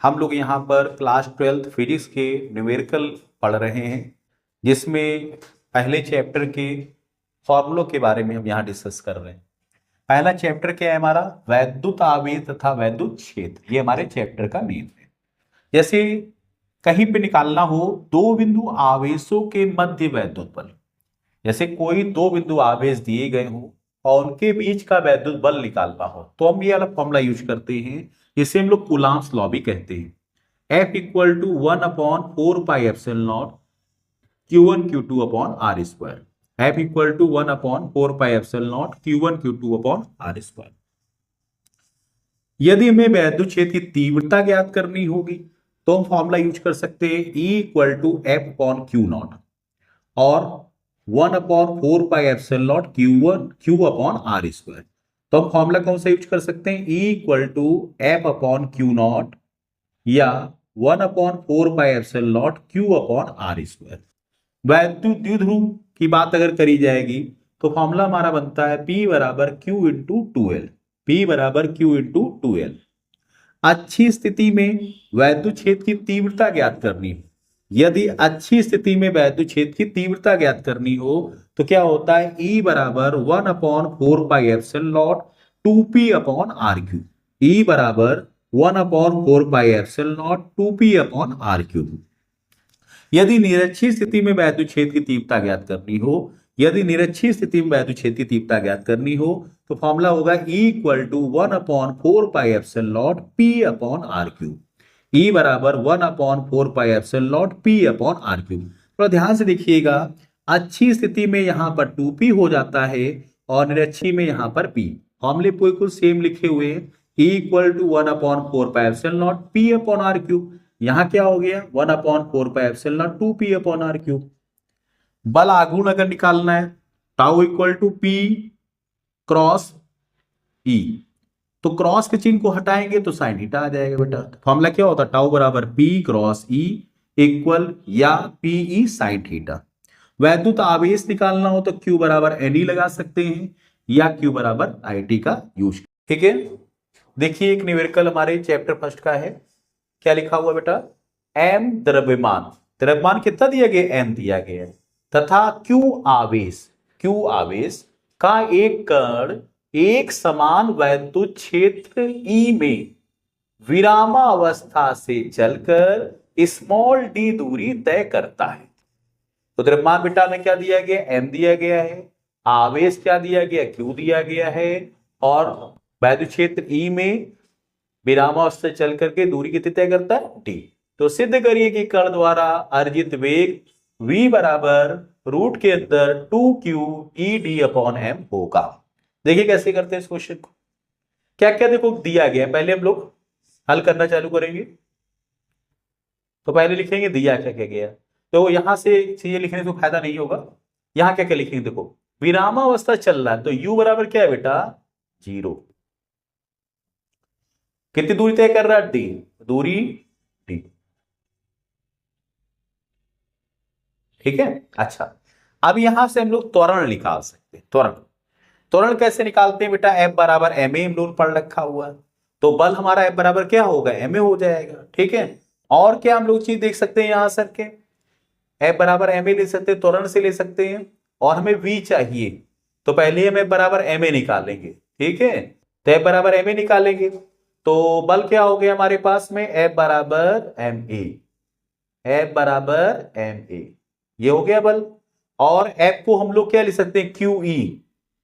हम लोग यहाँ पर क्लास 12th फिजिक्स के न्यूमेरिकल पढ़ रहे हैं, जिसमें पहले चैप्टर के फॉर्मूलों के बारे में हम यहाँ डिस्कस कर रहे हैं। पहला चैप्टर क्या है हमारा? वैद्युत आवेश तथा वैद्युत क्षेत्र। ये हमारे चैप्टर का नेम है। जैसे कहीं पे निकालना हो दो बिंदु आवेशों के मध्य वैद्युत बल, जैसे कोई दो बिंदु आवेश दिए गए हो और उनके बीच का वैद्युत बल निकालना हो, तो हम ये वाला फॉर्मूला यूज करते हैं, जिसे हम लोग कूलॉम्स लॉ भी कहते हैं। F equal to 1/4πε0 Q1 Q2 upon R square. F equal to 1/4πε0 Q1 Q2 upon R square. यदि हमें वैद्युत क्षेत्र की तीव्रता ज्ञात करनी होगी तो हम फॉर्मूला यूज कर सकते हैं E equal to F upon Q0 और 1/4πε0 Q अपॉन आर स्क्वायर। तो हम फॉर्मूला कौन सा यूज कर सकते हैं? E equal to F upon Q0 या 1/4πε0 Q अपॉन आर स्क्वायर। वैद्युत द्विध्रुव की बात अगर करी जाएगी तो फॉर्मूला हमारा बनता है P बराबर Q इंटू 2L। P बराबर Q इंटू 2L। अच्छी स्थिति में वैद्युत क्षेत्र की तीव्रता ज्ञात करनी हो, यदि अच्छी स्थिति में वैद्युत क्षेत्र की तीव्रता ज्ञात करनी हो तो क्या होता है? E बराबर 1/4πε0 2P upon R cube. E बराबर 1/4πε0 2P अपॉन आर क्यूब। यदि निरक्षीय स्थिति में वैद्युत क्षेत्र की तीव्रता ज्ञात करनी हो, यदि निरक्षीय स्थिति में वैद्युत क्षेत्र की तीव्रता ज्ञात करनी हो तो फॉर्मूला होगा E equal to 1/4πε0 P upon R cube. E बराबर 1/4πε0 P अपॉन आर क्यूब। थोड़ा ध्यान से देखिएगा, अच्छी स्थिति में यहां पर 2P हो जाता है और निरक्षीय में यहां पर P। फॉर्मूले बिल्कुल सेम लिखे हुए हैं। E equal to 1/4πε0 P upon R cube. यहां क्या हो गया? 1/4πε0 2P अपॉन आर क्यूब। बल आघूर्ण अगर निकालना है, tau equal to P cross E, तो क्रॉस के चिन्ह को हटाएंगे तो साइन थीटा आ जाएगा बेटा। फॉर्मूला क्या होता है? टाउ बराबर P क्रॉस E इक्वल या PE साइन थीटा। वैद्युत आवेश निकालना हो तो Q बराबर NE लगा सकते हैं या Q बराबर IT का यूज। ठीक है, देखिए एक न्यूमेरिकल हमारे चैप्टर फर्स्ट का है। क्या लिखा हुआ बेटा? M द्रव्यमान, द्रव्यमान कितना दिया गया? M दिया गया है, तथा Q आवेश, Q आवेश का एक कण एक समान वैद्युत क्षेत्र E में विरामावस्था से चलकर स्मॉल d दूरी तय करता है। तो द्रव्यमान बेटा में क्या दिया गया? M दिया गया है, आवेश क्या दिया गया? Q दिया गया है, और वैद्युत क्षेत्र E में विरामावस्था से चल करके दूरी कितनी तय करता है? d। तो सिद्ध करिए कि कण द्वारा अर्जित वेग v बराबर रूट के अंदर 2q ed अपॉन m होगा। देखिए कैसे करते हैं इस क्वेश्चन को। क्या क्या देखो दिया गया है, पहले हम लोग हल करना चालू करेंगे। तो पहले लिखेंगे दिया क्या क्या गया, तो यहां से चीजें लिखने से फायदा नहीं होगा। यहां क्या क्या लिखेंगे? देखो विरामावस्था चल रहा है तो u बराबर क्या है बेटा? 0। कितनी दूरी तय कर रहा है? d, दूरी d। ठीक है, अच्छा अब यहां से हम लोग त्वरण निकाल सकते हैं। त्वरण, त्वरण कैसे निकालते हैं बेटा? F बराबर ma हम लोग पढ़ रखा हुआ है, तो बल हमारा F बराबर क्या होगा? ma हो जाएगा। ठीक है, और क्या हम लोग चीज देख सकते हैं यहां सर के? F बराबर ma ले सकते हैं, त्वरण से ले सकते हैं, और हमें v चाहिए तो पहले हम F बराबर ma निकालेंगे। ठीक है, तो F बराबर ma निकालेंगे तो बल क्या हो गया हमारे पास में? F बराबर ma, F बराबर ma, ये हो गया बल। और F को हम लोग क्या लिख सकते हैं? QE।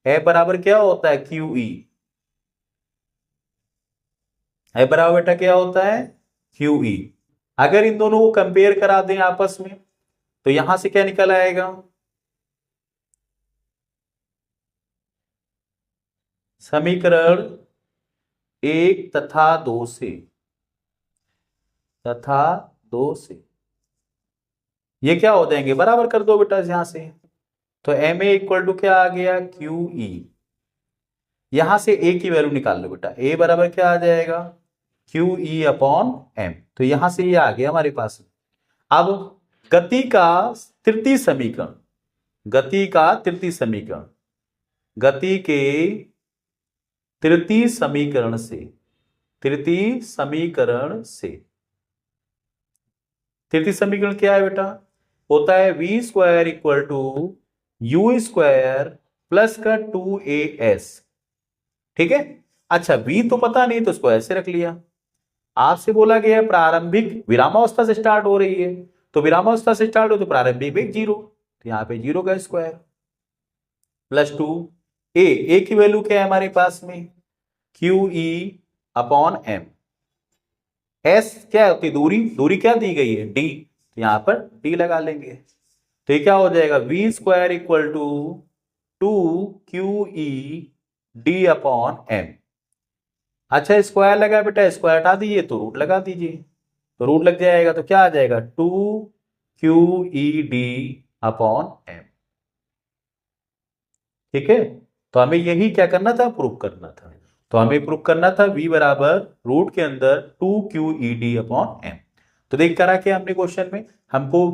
F बराबर क्या होता है? QE। F बराबर बेटा क्या होता है? QE। अगर इन दोनों को कंपेयर करा दें आपस में तो यहां से क्या निकल आएगा? समीकरण 1 तथा 2 से, तथा 2 से ये क्या हो जाएंगे? बराबर कर दो बेटा यहां से। तो ma इक्वल टू क्या आ गया? QE। यहां से a की वैल्यू निकाल लो बेटा। a बराबर क्या आ जाएगा? QE upon m। तो यहां से ये आ गया हमारे पास। अब गति का तृतीय समीकरण, गति का तृतीय समीकरण, गति के तृतीय समीकरण से, तृतीय समीकरण से तृतीय समीकरण क्या है बेटा, होता है v square equal to u square plus का 2as। ठीक है। अच्छा v तो पता नहीं तो इसको ऐसे रख लिया। आपसे बोला गया है प्रारंभिक विरामावस्था से स्टार्ट हो रही है, तो विरामावस्था से स्टार्ट हो तो प्रारंभिक वेग 0, तो यहां पे 0 का स्क्वायर प्लस 2 ए की वैल्यू क्या है हमारे पास में, Q E upon M. S क्या होती है, दूरी, दूरी क्या दी गई है डी, तो यहां पर डी लगा लेंगे। तो ये क्या हो जाएगा, v square equal to 2 QE D upon M. अच्छा स्क्वायर लगा बेटा, स्क्वायर हटा दीजिए तो रूट लगा दीजिए, तो रूट लग जाएगा तो क्या आ जाएगा 2QED अपॉन एम। ठीक है। तो हमें यही क्या करना था, प्रूफ करना था। तो हमें प्रूफ करना था v बराबर रूट के अंदर 2QED अपॉन एम। तो देख करा के हमने क्वेश्चन में हमको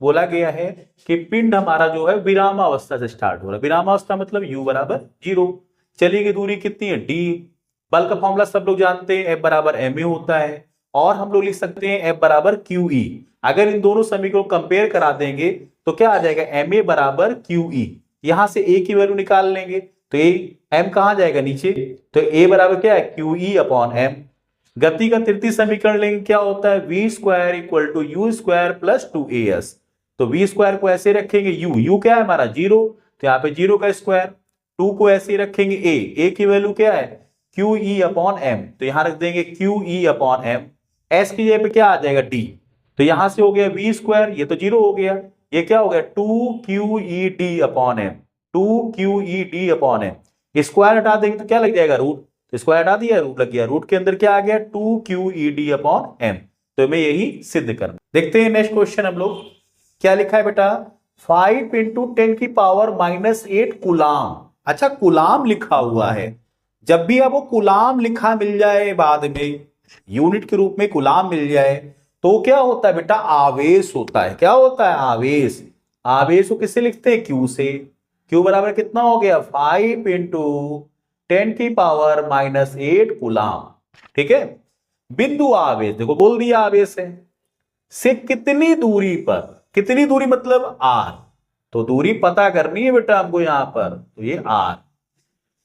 बोला गया है कि पिंड हमारा जो है विरामावस्था से स्टार्ट हो रहा है। विरामावस्था मतलब u बराबर 0। चली गई दूरी कितनी है d। बल का फॉर्मूला सब लोग जानते हैं, F बराबर ma होता है, और हम लोग लिख सकते हैं F बराबर QE। अगर इन दोनों समीकरणों को कंपेयर करा देंगे तो क्या आ जाएगा, ma बराबर QE। यहां से a की वैल्यू निकाल लेंगे तो m कहां जाएगा, नीचे, तो a बराबर क्या है, QE अपॉन m। गति का तृतीय समीकरण लेंगे, क्या होता है, v square equal to u square plus 2as। तो v स्क्वायर को ऐसे रखेंगे, u क्या है हमारा 0, तो यहाँ पे 0 का स्क्वायर, 2 को ऐसे रखेंगे, a की वैल्यू क्या है QE अपॉन m, तो यहां रख देंगे QE अपॉन m। s की जगह पे क्या आ जाएगा d, तो यहां से हो गया v स्क्वायर, ये तो 0 हो गया, ये क्या हो गया 2QED upon m, 2QED upon m। Square हटा देंगे तो क्या लग जाएगा, रूट, तो स्क्वायर हटा दिया, रूट लग गया, रूट के अंदर क्या आ गया 2QED अपॉन m। तो हमें यही सिद्ध करना। देखते हैं नेक्स्ट क्वेश्चन हम लोग क्या लिखा है बेटा, 5 इंटू 10 की पावर -8 कुलाम। अच्छा कुलाम लिखा हुआ है, जब भी आपको कुलाम लिखा मिल जाए बाद में यूनिट के रूप में कुलाम मिल जाए तो क्या होता है बेटा, आवेश होता है। क्या होता है, आवेश। आवेश को किससे लिखते हैं, क्यू से। क्यू बराबर कितना हो गया 5 इंटू 10 की पावर -8 कुलाम। ठीक है। बिंदु आवेश, देखो बोल दिया आवेश है, से कितनी दूरी पर, कितनी दूरी मतलब r, तो दूरी पता करनी है बेटा हमको यहां पर, तो ये r।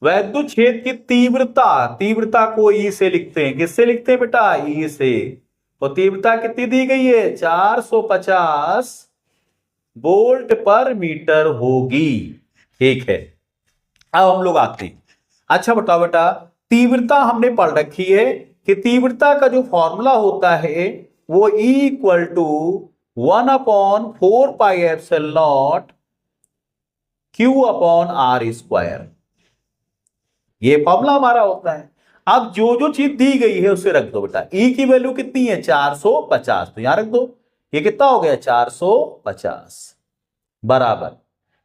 वैद्युत क्षेत्र की तीव्रता, तीव्रता को ई से लिखते हैं, किससे लिखते हैं बेटा, ई से। तो तीव्रता कितनी दी गई है, 450 वोल्ट पर मीटर होगी। ठीक है। अब हम लोग आते हैं, अच्छा बताओ बेटा, तीव्रता हमने पढ़ रखी है कि तीव्रता का जो फॉर्मूला होता है वो E equal to 1/4πε0 Q upon R square, ये फॉर्मूला हमारा होता है। अब जो जो चीज दी गई है उसे रख दो बेटा। E की वैल्यू कितनी है 450, तो यहां रख दो, ये कितना हो गया 450 बराबर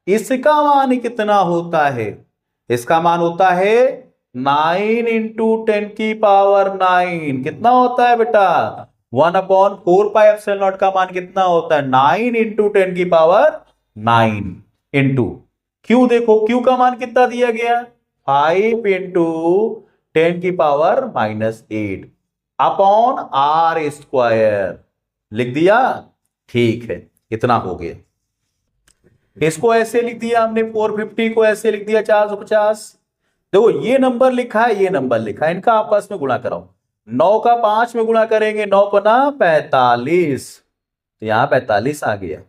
इसका मान कितना होता है, इसका मान होता है 9 इंटू 10 की पावर 9। कितना होता है बेटा 1/4πε0 का मान कितना होता है 9 इंटू 10 की पावर 9 इंटू क्यू। देखो क्यू का मान कितना दिया गया 5 इंटू 10 की पावर -8 अपॉन R स्क्वायर, लिख दिया। ठीक है, इतना हो गया। इसको ऐसे लिख दिया हमने, 450 को ऐसे लिख दिया 450। देखो ये नंबर लिखा है, ये नंबर लिखा है, इनका आपस में गुणा कराओ। 9 का 5 में गुणा करेंगे, 9 पना 45, तो यहां 45 आ गया।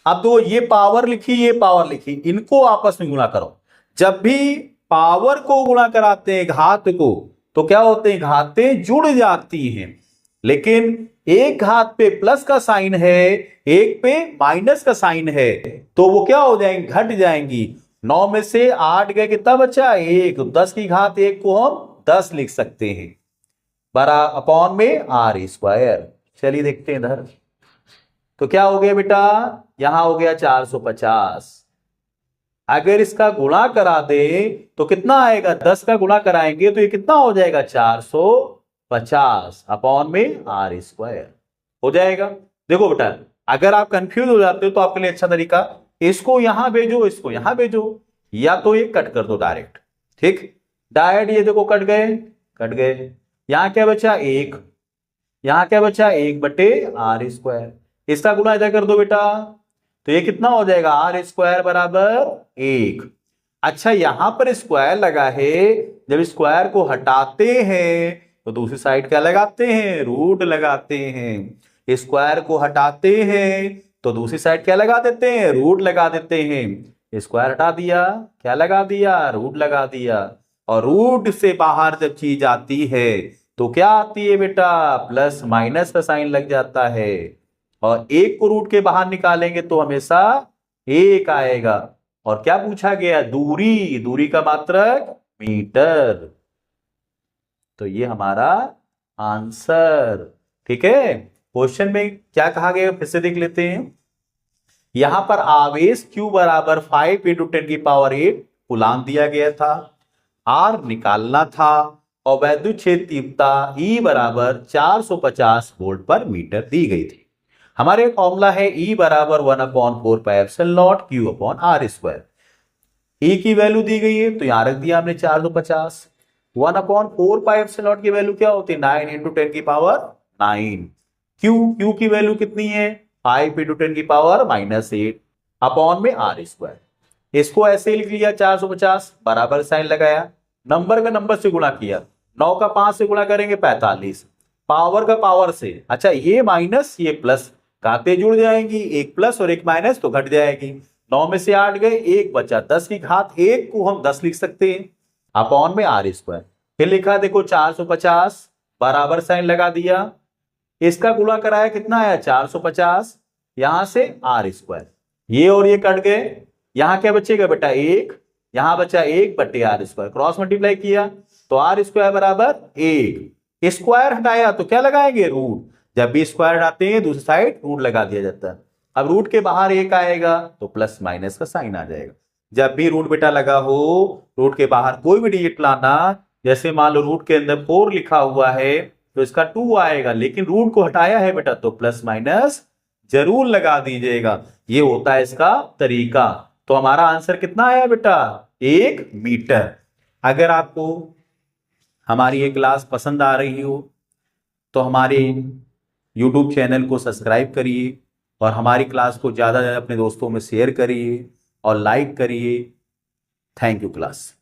अब दो ये पावर लिखी, ये पावर लिखी, इनको आपस में गुणा करो। जब भी पावर को गुणा कराते हैं घात को, तो क्या होते हैं, घातें जुड़ जाती हैं। लेकिन एक घात पे प्लस का साइन है, एक पे माइनस का साइन है, तो वो क्या हो जाएंगी, घट जाएंगी। 9 में से 8 गए, कितना बचा 1, 10 की घात 1 को हम 10 लिख सकते हैं, बरा अपॉन में R स्क्वायर। चलिए देखते हैं इधर, तो क्या हो गया बेटा, यहां हो गया 450। अगर इसका गुणा करा दे तो कितना आएगा, 10 का गुणा कराएंगे तो ये कितना हो जाएगा 450 अपॉन में R स्क्वायर हो जाएगा। देखो बेटा अगर आप कंफ्यूज हो जाते हो तो आपके लिए अच्छा तरीका, इसको यहां भेजो, इसको यहां भेजो, या तो ये कट कर दो डायरेक्ट। ठीक, डायरेक्ट ये देखो कट गए, कट गए। यहां क्या बचा 1, यहां क्या बचा 1/R स्क्वायर। इसका गुणा इधर कर दो बेटा, तो ये कितना हो जाएगा, आर स्क्वायर बराबर 1। अच्छा यहां पर स्क्वायर लगा है, जब स्क्वायर को हटाते हैं तो दूसरी साइड क्या लगाते हैं, रूट लगाते हैं। स्क्वायर को हटाते हैं तो दूसरी साइड क्या लगा देते हैं, रूट लगा देते हैं। स्क्वायर हटा दिया, क्या लगा दिया, रूट लगा दिया। और रूट से बाहर जब चीज आती है तो क्या आती है बेटा, प्लस माइनस का साइन लग जाता है। और एक को रूट के बाहर निकालेंगे तो हमेशा एक आएगा। और क्या पूछा गया, दूरी, दूरी का मात्रक मीटर। तो ये हमारा आंसर। ठीक है, क्वेश्चन में क्या कहा गया फिर से देख लेते हैं। यहां पर आवेश Q बराबर 5 × 10⁸ कूलाम दिया गया था, R निकालना था और वैद्युत क्षेत्र तीव्रता E बराबर 450 वोल्ट पर मीटर दी गई थी। हमारे फॉर्मूला है E बराबर 1/4πε0 Q/r²। E की वैल्यू दी गई है तो यहां रख दिया हमने 450। 1/4πε0 की वैल्यू क्या होती है, 9 × 10⁹। Q की वैल्यू कितनी है, 5 × 10⁻⁻8 अपॉन में r²। इसको ऐसे लिख लिया 450, बराबर साइन लगाया, नंबर का नंबर से गुणा किया, 9 का 5 से गुणा करेंगे 45, पावर का पावर से। अच्छा ये माइनस ये प्लस, घाते जुड़ जाएंगी, एक प्लस और एक माइनस तो घट जाएगी। 9 में से 8 गए, एक बचा, 10 की घात 1 को हम 10 लिख सकते हैं, अपॉन में r²। फिर लिखा देखो 450, बराबर साइन लगा दिया, इसका गुणा कराया कितना आया 450, यहां से r²। ये और ये कट गए, यहां क्या बचेगा बेटा 1, यहां बचा 1/r², क्रॉस मल्टीप्लाई किया तो r² बराबर 1। स्क्वायर हटाया तो क्या लगाएंगे, रूट। जब भी स्क्वायर हटाते हैं दूसरी साइड रूट लगा दिया जाता है। अब रूट के बाहर 1 आएगा तो प्लस माइनस का साइन आ जाएगा। जब भी रूट बेटा लगा हो, रूट के बाहर कोई भी डिजिट लाना, जैसे मान लो रूट के अंदर 4 लिखा हुआ है तो इसका 2 आएगा, लेकिन रूट को हटाया है बेटा तो प्लस माइनस जरूर लगा दीजिएगा। ये होता है इसका तरीका। तो हमारा आंसर कितना आया बेटा, 1 मीटर। अगर आपको हमारी ये क्लास पसंद आ रही हो तो हमारे YouTube चैनल को सब्सक्राइब करिए और हमारी क्लास को ज़्यादा से ज़्यादा अपने दोस्तों में शेयर करिए और लाइक करिए। Thank you class.